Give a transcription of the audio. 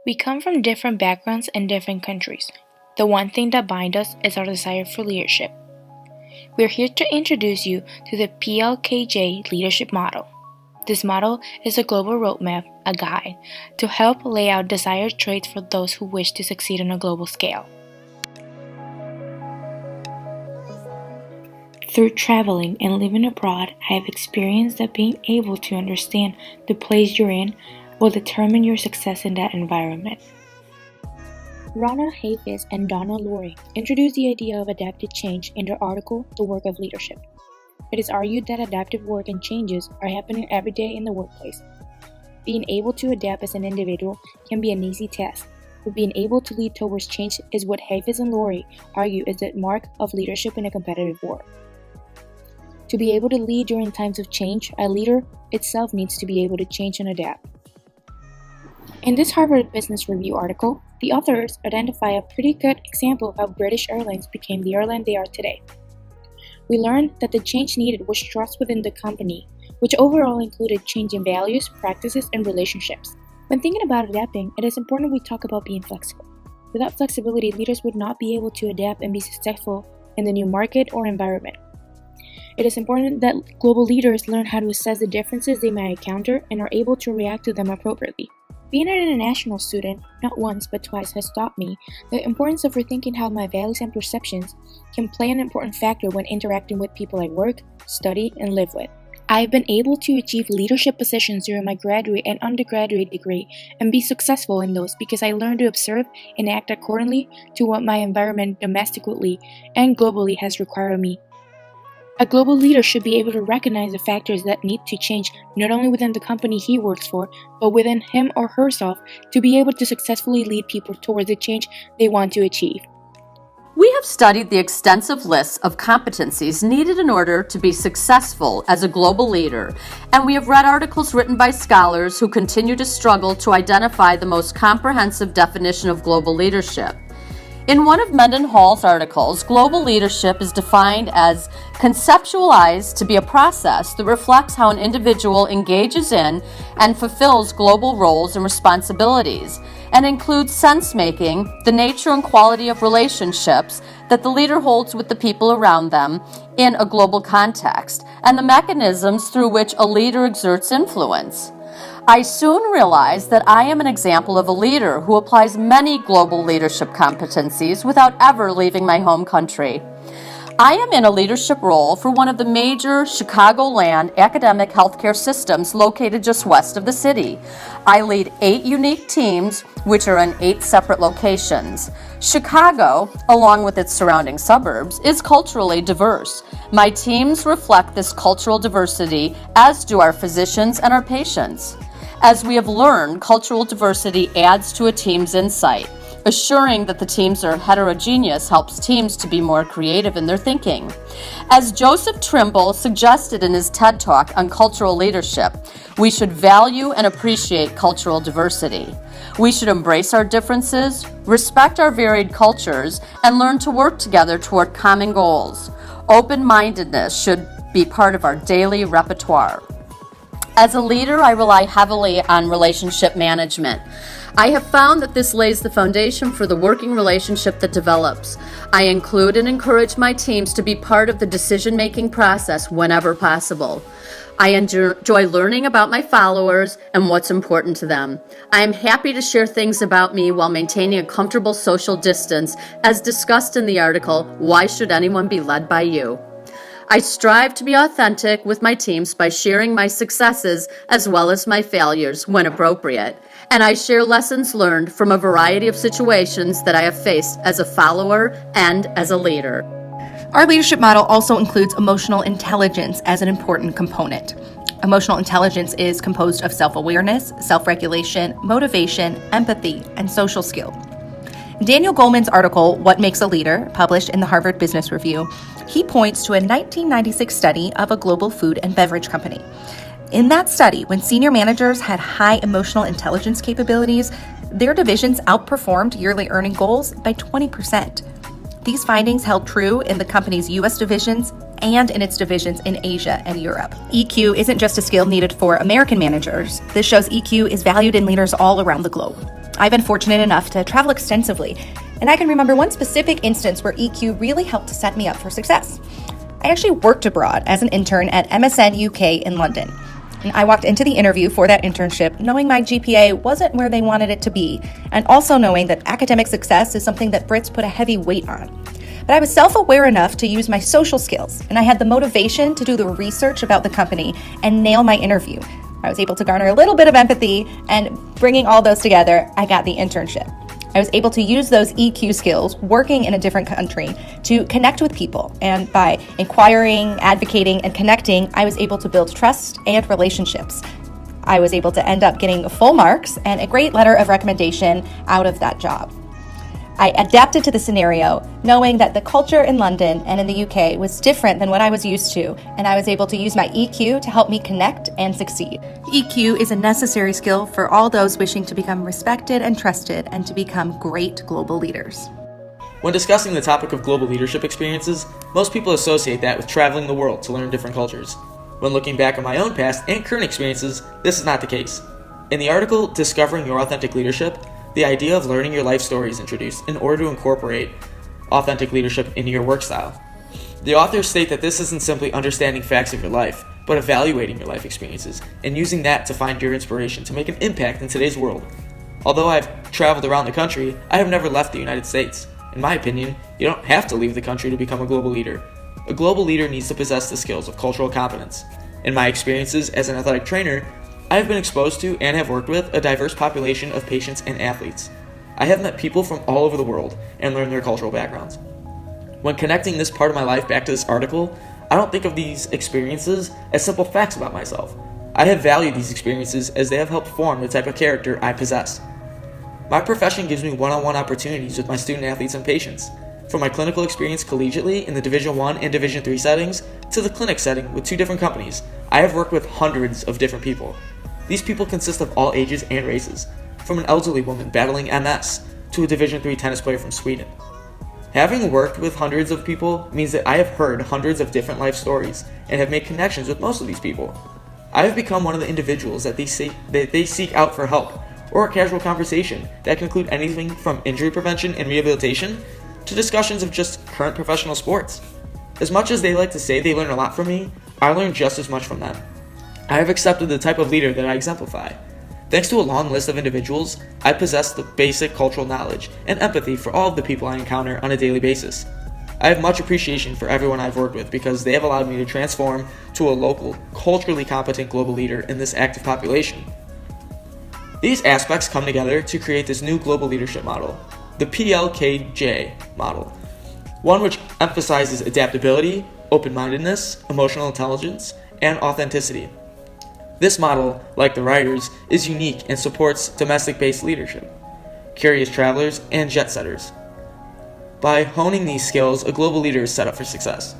We come from different backgrounds and different countries. The one thing that binds us is our desire for leadership. We're here to introduce you to the PLKJ leadership model. This model is a global roadmap, a guide, to help lay out desired traits for those who wish to succeed on a global scale. Through traveling and living abroad, I have experienced that being able to understand the place you're in will determine your success in that environment. Rana Hafez and Donna Laurie introduced the idea of adaptive change in their article, The Work of Leadership. It is argued that adaptive work and changes are happening every day in the workplace. Being able to adapt as an individual can be an easy task, but being able to lead towards change is what Hafez and Laurie argue is the mark of leadership in a competitive world. To be able to lead during times of change, a leader itself needs to be able to change and adapt. In this Harvard Business Review article, the authors identify a pretty good example of how British Airlines became the airline they are today. We learned that the change needed was trust within the company, which overall included change in values, practices, and relationships. When thinking about adapting, it is important we talk about being flexible. Without flexibility, leaders would not be able to adapt and be successful in the new market or environment. It is important that global leaders learn how to assess the differences they might encounter and are able to react to them appropriately. Being an international student, not once but twice, has taught me the importance of rethinking how my values and perceptions can play an important factor when interacting with people I work, study, and live with. I have been able to achieve leadership positions during my graduate and undergraduate degree and be successful in those because I learned to observe and act accordingly to what my environment domestically and globally has required of me. A global leader should be able to recognize the factors that need to change not only within the company he works for, but within him or herself to be able to successfully lead people towards the change they want to achieve. We have studied the extensive lists of competencies needed in order to be successful as a global leader, and we have read articles written by scholars who continue to struggle to identify the most comprehensive definition of global leadership. In one of Mendenhall's articles, global leadership is defined as conceptualized to be a process that reflects how an individual engages in and fulfills global roles and responsibilities, and includes sense-making, the nature and quality of relationships that the leader holds with the people around them in a global context, and the mechanisms through which a leader exerts influence. I soon realized that I am an example of a leader who applies many global leadership competencies without ever leaving my home country. I am in a leadership role for one of the major Chicagoland academic healthcare systems located just west of the city. I lead 8 unique teams, which are in 8 separate locations. Chicago, along with its surrounding suburbs, is culturally diverse. My teams reflect this cultural diversity, as do our physicians and our patients. As we have learned, cultural diversity adds to a team's insight. Assuring that the teams are heterogeneous helps teams to be more creative in their thinking. As Joseph Trimble suggested in his TED Talk on cultural leadership, we should value and appreciate cultural diversity. We should embrace our differences, respect our varied cultures, and learn to work together toward common goals. Open-mindedness should be part of our daily repertoire. As a leader, I rely heavily on relationship management. I have found that this lays the foundation for the working relationship that develops. I include and encourage my teams to be part of the decision-making process whenever possible. I enjoy learning about my followers and what's important to them. I am happy to share things about me while maintaining a comfortable social distance, as discussed in the article, Why Should Anyone Be Led by You? I strive to be authentic with my teams by sharing my successes as well as my failures when appropriate, and I share lessons learned from a variety of situations that I have faced as a follower and as a leader. Our leadership model also includes emotional intelligence as an important component. Emotional intelligence is composed of self-awareness, self-regulation, motivation, empathy, and social skill. In Daniel Goleman's article, What Makes a Leader, published in the Harvard Business Review, he points to a 1996 study of a global food and beverage company. In that study, when senior managers had high emotional intelligence capabilities, their divisions outperformed yearly earning goals by 20%. These findings held true in the company's U.S. divisions and in its divisions in Asia and Europe. EQ isn't just a skill needed for American managers. This shows EQ is valued in leaders all around the globe. I've been fortunate enough to travel extensively, and I can remember one specific instance where EQ really helped to set me up for success. I actually worked abroad as an intern at MSN UK in London. And I walked into the interview for that internship knowing my GPA wasn't where they wanted it to be, and also knowing that academic success is something that Brits put a heavy weight on. But I was self-aware enough to use my social skills, and I had the motivation to do the research about the company and nail my interview. I was able to garner a little bit of empathy, and bringing all those together, I got the internship. I was able to use those EQ skills working in a different country to connect with people, and by inquiring, advocating, and connecting, I was able to build trust and relationships. I was able to end up getting full marks and a great letter of recommendation out of that job. I adapted to the scenario, knowing that the culture in London and in the UK was different than what I was used to, and I was able to use my EQ to help me connect and succeed. EQ is a necessary skill for all those wishing to become respected and trusted and to become great global leaders. When discussing the topic of global leadership experiences, most people associate that with traveling the world to learn different cultures. When looking back on my own past and current experiences, this is not the case. In the article, Discovering Your Authentic Leadership, the idea of learning your life story is introduced in order to incorporate authentic leadership into your work style. The authors state that this isn't simply understanding facts of your life, but evaluating your life experiences and using that to find your inspiration to make an impact in today's world. Although I've traveled around the country, I have never left the United States. In my opinion, you don't have to leave the country to become a global leader. A global leader needs to possess the skills of cultural competence. In my experiences as an athletic trainer, I have been exposed to and have worked with a diverse population of patients and athletes. I have met people from all over the world and learned their cultural backgrounds. When connecting this part of my life back to this article, I don't think of these experiences as simple facts about myself. I have valued these experiences as they have helped form the type of character I possess. My profession gives me one-on-one opportunities with my student athletes and patients. From my clinical experience collegiately in the Division I and Division III settings to the clinic setting with 2 different companies, I have worked with hundreds of different people. These people consist of all ages and races, from an elderly woman battling MS to a Division III tennis player from Sweden. Having worked with hundreds of people means that I have heard hundreds of different life stories and have made connections with most of these people. I have become one of the individuals that they seek out for help, or a casual conversation that can include anything from injury prevention and rehabilitation to discussions of just current professional sports. As much as they like to say they learn a lot from me, I learn just as much from them. I have accepted the type of leader that I exemplify. Thanks to a long list of individuals, I possess the basic cultural knowledge and empathy for all of the people I encounter on a daily basis. I have much appreciation for everyone I've worked with because they have allowed me to transform to a local, culturally competent global leader in this active population. These aspects come together to create this new global leadership model, the PLKJ model, one which emphasizes adaptability, open-mindedness, emotional intelligence, and authenticity. This model, like the writers, is unique and supports domestic-based leadership, curious travelers, and jet setters. By honing these skills, a global leader is set up for success.